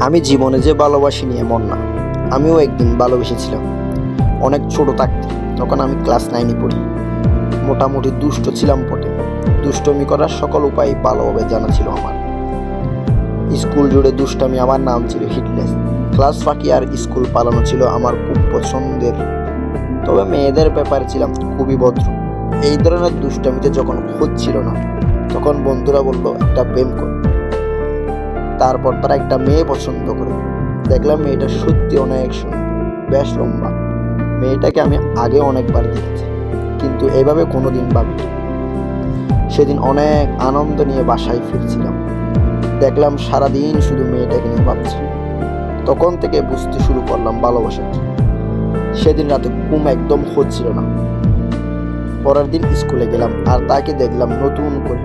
আমি জীবনে যে ভালোবাসিনি এমন না, আমিও একদিন ভালোবেসেছিলাম। অনেক ছোট থাকতে, তখন আমি ক্লাস 9-এ পড়ি। মোটামুটি দুষ্ট ছিলাম বটে। দুষ্টমি করার সকল উপায় ভালোভাবে জানা ছিল আমার। স্কুল জুড়ে দুষ্টামি আমার নাম ছিল হিটলেস। ক্লাস ফাঁকি আর স্কুল পালানো ছিল আমার খুব পছন্দের। তবে মেয়েদের ব্যাপারে ছিলাম খুবই ভদ্র। এই ধরনের দুষ্টামিতে যখন হচ্ছিল না, তখন বন্ধুরা বলল একটা প্রেম কর। তারপর তারা একটা মেয়ে পছন্দ করে। দেখলাম মেয়েটা সত্যি অনেক সুন্দর, বেশ লম্বা। মেয়েটাকে আমি আগে অনেকবার দেখেছি, কিন্তু এভাবে কোনোদিন ভাবিনি। সেদিন অনেক আনন্দ নিয়ে বাসায় ফিরছিলাম। দেখলাম সারাদিন শুধু মেয়েটাকে নিয়ে ভাবছি। তখন থেকে বুঝতে শুরু করলাম ভালোবাসা কি। সেদিন রাতে ঘুম একদম হচ্ছিল না। পরের দিন স্কুলে গেলাম আর তাকে দেখলাম নতুন করে।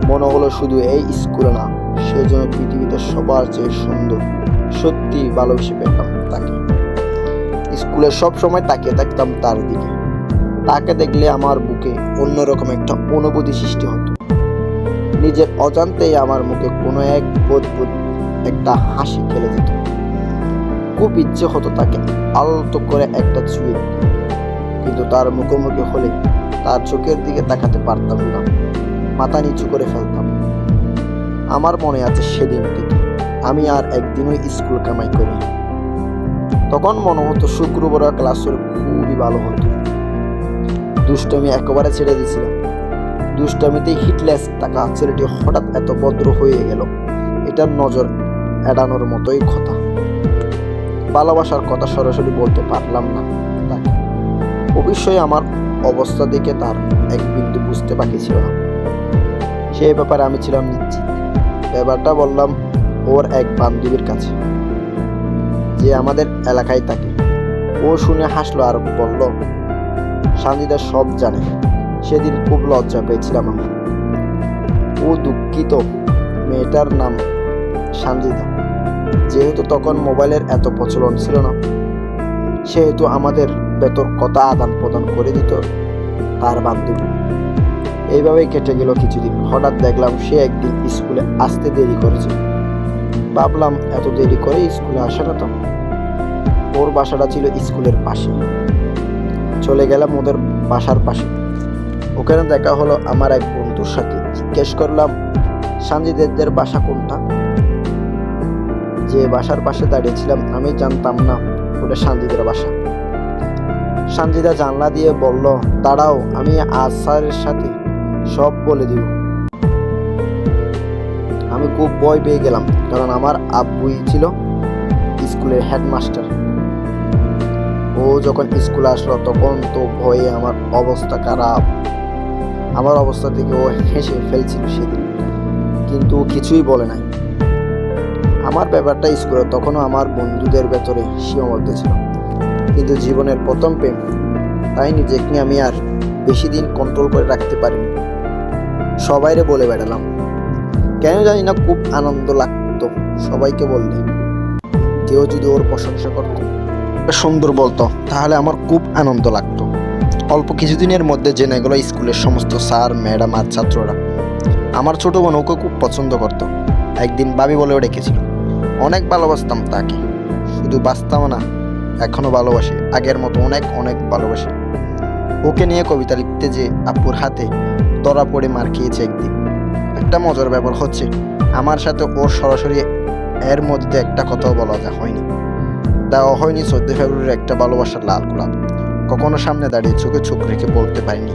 মনে হলো শুধু এই স্কুলে না, সে যেন পৃথিবীতে সবার চেয়ে সুন্দর। সত্যি ভালোবেসে পেলাম তাকে। স্কুলে সব সময় তাকিয়ে থাকতাম তার দিকে। তাকে দেখলে আমার বুকে অন্যরকম একটা অনুভূতি সৃষ্টি হতো। নিজের অজান্তেই আমার মুখে কোনো এক অদ্ভুত একটা হাসি খেলে যেত। খুব ইচ্ছে হতো তাকে আলতো করে একটা ছুঁয়ে দিতে, কিন্তু তার মুখোমুখি হলে তার চোখের দিকে তাকাতে পারতাম না। মাথা নিচু করে ফেলতাম। আমার মনে আছে সেদিন থেকে আমি আর একদিনও স্কুল কামাই করি। তখন মনে হতো শুক্রবার ক্লাস হলে খুবই ভালো হতো। দুষ্টামি একেবারে ছেড়ে দিয়েছিলাম। দুষ্টামিতে হিটলেস থাকা ছেলেটি হঠাৎ এত ভদ্র হয়ে গেল, এটার নজর এড়ানোর মতোই কথা। ভালোবাসার কথা সরাসরি বলতে পারলাম না তাকে। অবশ্যই আমার অবস্থা দেখে তার এক বিন্দু বুঝতে বাকি ছিল না। সেই ব্যাপারে আমি ছিলাম নিশ্চিত। ব্যাপারটা বললাম ওর এক বান্ধবীর কাছে, যে আমাদের এলাকায় থাকে। ও শুনে হাসলো আর বলল, সানজিদা সব জানে। সেদিন খুব লজ্জা পেয়েছিলাম আমি। ও দুঃখিত। মেয়েটার নাম সানজিদা। যেহেতু তখন মোবাইলের এত প্রচলন ছিল না, সেহেতু আমাদের ভেতর কথা আদান প্রদান করে দিত তার বান্ধবী। এইভাবেই কেটে গেল কিছুদিন। হঠাৎ দেখলাম সে একদিন স্কুলে আসতে দেরি করেছে। ভাবলাম এত দেরি করে স্কুলে আসে না তো। ওর বাসাটা ছিল স্কুলের পাশে। চলে গেলাম ওদের বাসার পাশে। ওখানে দেখা হলো আমার এক বন্ধুর সাথে। জিজ্ঞেস করলাম, সানজিদাদের বাসা কোনটা? যে বাসার পাশে দাঁড়িয়েছিলাম আমি জানতাম না ওটা সানজিদার বাসা। সানজিদা জানলা দিয়ে বলল, দাঁড়াও, আমি আজ স্যারের সাথে সব বলে দিব। আমি খুব ভয় পেয়ে গেলাম, কারণ আমার আব্বুই ছিল স্কুলের হেডমাস্টার। ও যখন স্কুলে আসলো তখন তো ভয়ে আমার অবস্থা খারাপ। আমার অবস্থা থেকে ও হেসে ফেলছিল সেদিন, কিন্তু ও কিছুই বলে নাই। আমার ব্যাপারটা স্কুলে তখনও আমার বন্ধুদের ভেতরে সীমাবদ্ধ ছিল, কিন্তু জীবনের প্রথম প্রেম, তাই নিজেকে আমি আর বেশি দিন কন্ট্রোল করে রাখতে পারিনি। সবাইরে বলে বেড়ালাম। কেন জানি না খুব আনন্দ লাগতো সবাইকে বললে। কেউ যদি ওর প্রশংসা করতো, সুন্দর বলতো, তাহলে আমার খুব আনন্দ লাগতো। অল্প কিছুদিনের মধ্যে জেনে গেল স্কুলের সমস্ত স্যার, ম্যাডাম আর ছাত্ররা আমার ছোট বোন ওকে খুব পছন্দ করত। একদিন ভাবি বলেও ডেকেছিল। অনেক ভালোবাসতাম তাকে। শুধু বাঁচতাম না, এখনো ভালোবাসি, আগের মতো অনেক অনেক ভালোবাসি। ওকে নিয়ে কবিতা লিখতে যে আপুর হাতে ধরা পড়ে মার খেয়েছে একদিন। একটা মজার ব্যাপার হচ্ছে, আমার সাথে ওর সরাসরি এর মধ্যে একটা কথাও বলা হয়নি। দেওয়া হয়নি 14 ফেব্রুয়ারির একটা ভালোবাসার লাল গোলাপ। কখনো সামনে দাঁড়িয়ে চোখে চোখ রেখে বলতে পারিনি,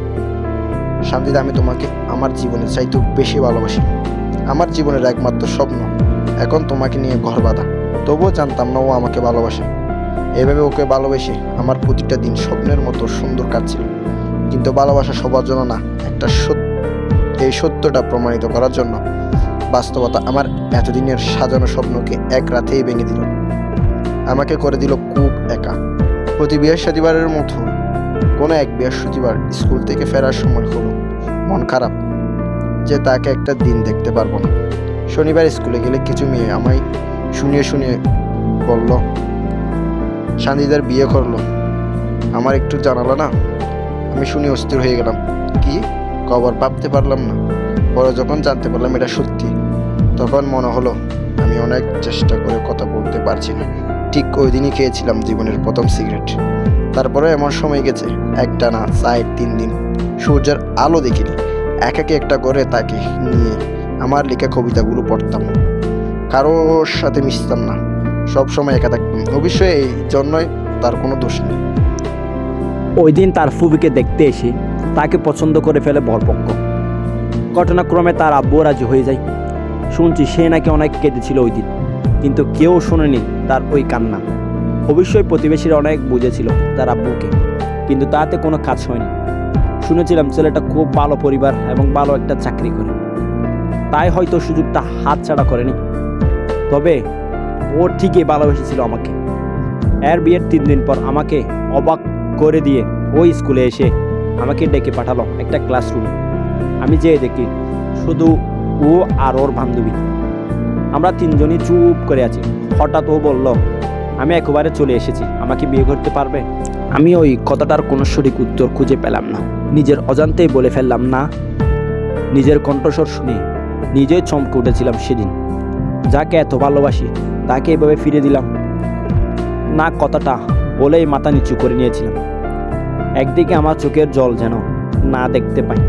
সানজিদা আমি তোমাকে আমার জীবনের চাইতেও বেশি ভালোবাসি। আমার জীবনের একমাত্র স্বপ্ন এখন তোমাকে নিয়ে ঘর বাঁধা। তবুও জানতাম না ও আমাকে ভালোবাসে। এভাবে ওকে ভালোবেসে আমার প্রতিটা দিন স্বপ্নের মতো সুন্দর কাটছিল। কিন্তু ভালোবাসা সবার জন্য না। এই সত্যটা প্রমাণিত করার জন্য বাস্তবতা আমার এতদিনের সাজানো স্বপ্নকে এক রাতেই ভেঙে দিল। আমাকে করে দিল খুব একা। প্রতি বৃহস্পতিবারের মতো কোনো এক বৃহস্পতিবার স্কুল থেকে ফেরার সময় হলো মন খারাপ যে তাকে একটা দিন দেখতে পারবো না। শনিবার স্কুলে গেলে কিছু মেয়ে আমায় শুনিয়ে বলল, সানজিদার বিয়ে করলো। আমার একটু জানালো না। আমি শুনে অস্থির হয়ে গেলাম। কি খবর ভাবতে পারলাম না। পরে যখন জানতে পারলাম এটা সত্যি, তখন মনে হলো আমি অনেক চেষ্টা করে কথা বলতে পারছি না। ঠিক ওই দিনই খেয়েছিলাম জীবনের প্রথম সিগারেট। তারপরে এমন সময় গেছে, একটা না 4-3 দিন সূর্যের আলো দেখিনি। একাকে একটা ঘরে তাকে নিয়ে আমার লেখা কবিতাগুলো পড়তাম। কারোর সাথে মিশতাম না, সব সময় একা থাকতাম। অবশ্যই এই জন্যই তার কোনো দোষ নেই। ওই দিন তার ফুবিকে দেখতে এসে তাকে পছন্দ করে ফেলে বরপক্ষ। ঘটনাক্রমে তার আব্বুও রাজি হয়ে যায়। শুনছি সে নাকি অনেক কেঁদেছিল ওই দিন, কিন্তু কেউ শোনেনি তার ওই কান্না। অবশ্যই প্রতিবেশীরা অনেক বুঝেছিল তার আব্বুকে, কিন্তু তাতে কোনো কাজ হয়নি। শুনেছিলাম ছেলেটা খুব ভালো পরিবার এবং ভালো একটা চাকরি করে, তাই হয়তো সুযোগটা হাতছাড়া করেনি। তবে ও ঠিকই ভালোবেসেছিল আমাকে। এর বিয়ের 3 দিন পর আমাকে অবাক করে দিয়ে ওই স্কুলে এসে আমাকে ডেকে পাঠালো একটা ক্লাসরুমে। আমি যেয়ে দেখি শুধু ও আর ওর বান্ধবী। আমরা 3 জনই চুপ করে আছি। হঠাৎ ও বলল, আমি একেবারে চলে এসেছি, আমাকে বিয়ে করতে পারবে? আমি ওই কথাটার কোনো সঠিক উত্তর খুঁজে পেলাম না। নিজের অজান্তেই বলে ফেললাম না। নিজের কণ্ঠস্বর শুনে নিজেই চমকে উঠেছিলাম সেদিন। যাকে এত ভালোবাসি তাকে এভাবে ফিরে দিলাম না, কথাটা বলেই মাথা নিচু করে নিয়েছিলাম। একদিকে আমার চোখের জল যেন না দেখতে পাই,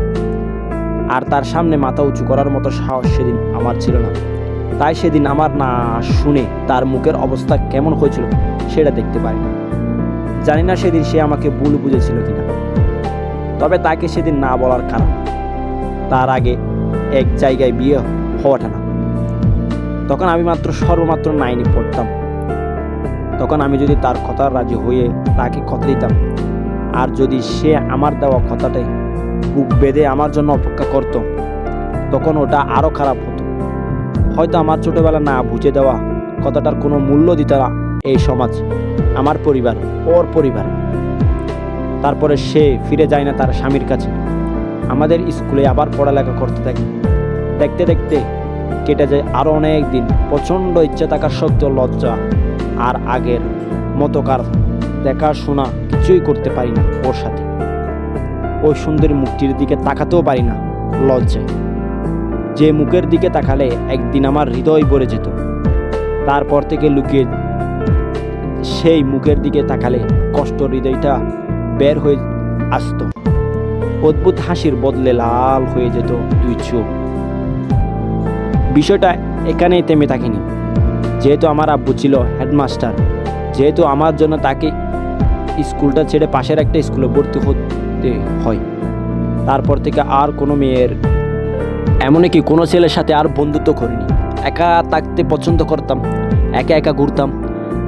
আর তার সামনে মাথা উঁচু করার মতো সাহস সেদিন আমার ছিল না। তাই সেদিন আমার না শুনে তার মুখের অবস্থা কেমন হয়েছিল সেটা দেখতে পারিনি। জানি না সেদিন সে আমাকে ভুল বুঝেছিল কিনা। তবে তাকে সেদিন না বলার কারণ, তার আগে এক জায়গায় বিয়ে হওয়াটা না। তখন আমি সর্বমাত্র 9 পড়তাম। তখন আমি যদি তার কথা রাজি হয়ে তাকে কথা দিতাম, আর যদি সে আমার দেওয়া কথাটাই বুক বেঁধে আমার জন্য অপেক্ষা করত, তখন ওটা আরও খারাপ হতো। হয়তো আমার ছোটবেলা না বুঝে দেওয়া কথাটার কোনো মূল্য দিত না এই সমাজ, আমার পরিবার, ওর পরিবার। তারপরে সে ফিরে যায় না তার স্বামীর কাছে। আমাদের স্কুলে আবার পড়ালেখা করতে থাকে। দেখতে দেখতে কেটে যায় আরও অনেক দিন। প্রচণ্ড ইচ্ছে থাকার সত্ত্বেও লজ্জা আর আগের মতোকার দেখাশোনা কিছুই করতে পারি না ওর সাথে। ওই সুন্দরী মুখটির দিকে তাকাতেও পারি না লজ্জায়। যে মুখের দিকে তাকালে একদিন আমার হৃদয় ভরে যেত, তারপর থেকে লুকিয়ে সেই মুখের দিকে তাকালে কষ্ট হৃদয়টা বের হয়ে আসত। অদ্ভুত হাসির বদলে লাল হয়ে যেত 2 চোখ। বিষয়টা এখানেই থেমে থাকেনি। যেহেতু আমার আব্বু ছিল হেডমাস্টার, যেহেতু আমার জন্য তাকে স্কুলটা ছেড়ে পাশের একটা স্কুলে ভর্তি হতে হয়, তারপর থেকে আর কোনো মেয়ের, এমনকি কোনো ছেলের সাথে আর বন্ধুত্ব করিনি। একা থাকতে পছন্দ করতাম, একা একা ঘুরতাম,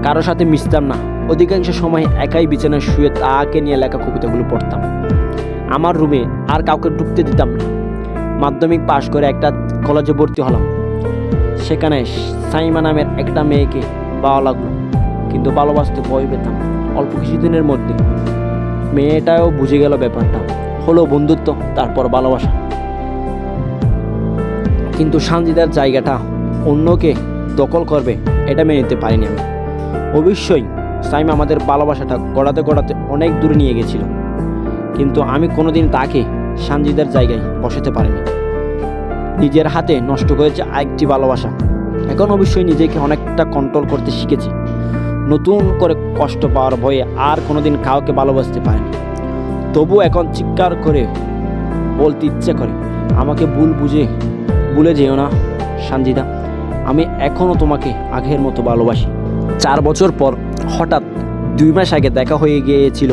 কারো সাথে মিশতাম না। অধিকাংশ সময় একাই বিছানায় শুয়ে তাকে নিয়ে লেখা কবিতাগুলো পড়তাম। আমার রুমে আর কাউকে ঢুকতে দিতাম না। মাধ্যমিক পাশ করে একটা কলেজে ভর্তি হলাম। সেখানে সাইমা নামের একটা মেয়েকে ভালো লাগলো, কিন্তু ভালোবাসতে ভয় পেতাম। অল্প কিছুদিনের মধ্যে মেয়েটাও বুঝে গেল ব্যাপারটা। হলো বন্ধুত্ব, তারপর ভালোবাসা। কিন্তু সানজিদার জায়গাটা অন্যকে দখল করবে এটা মেনে নিতে পারিনি আমি। অবশ্যই সাইমা আমাদের ভালোবাসাটা গড়াতে গড়াতে অনেক দূরে নিয়ে গেছিল, কিন্তু আমি কোনোদিন তাকে সানজিদার জায়গায় বসাতে পারিনি। নিজের হাতে নষ্ট করেছে আরেকটি ভালোবাসা। এখন অবশ্যই নিজেকে অনেকটা কন্ট্রোল করতে শিখেছি। নতুন করে কষ্ট পাওয়ার ভয়ে আর কোনোদিন কাউকে ভালোবাসতে পারিনি। তবু এখন চিৎকার করে বলতে ইচ্ছে করে, আমাকে ভুলে যেও না সানজিদা, আমি এখনও তোমাকে আগের মতো ভালোবাসি। 4 বছর পর হঠাৎ 2 মাস আগে দেখা হয়ে গিয়েছিল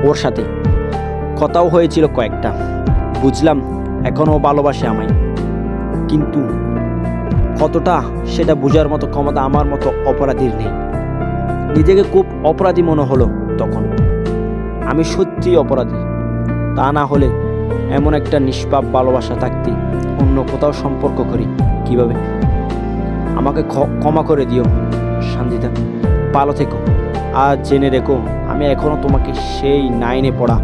ওর সাথে, কথাও হয়েছিল কয়েকটা। বুঝলাম এখনও ভালোবাসে আমায়, কিন্তু কতটা সেটা বোঝার মতো ক্ষমতা আমার মতো অপরাধীর নেই। নিজেকে খুব অপরাধী মনে হলো তখন। আমি সত্যিই অপরাধী। তা না হলে এমন একটা নিষ্পাপ ভালোবাসা থাকতে অন্য কোথাও সম্পর্ক করি কিভাবে? আমাকে ক্ষমা করে দিও সানজিদা, ভালো থেকো। আর জেনে রেখো, আমি এখনও তোমাকে সেই 9 পড়া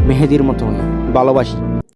মেহেদির মতো ভালোবাসি।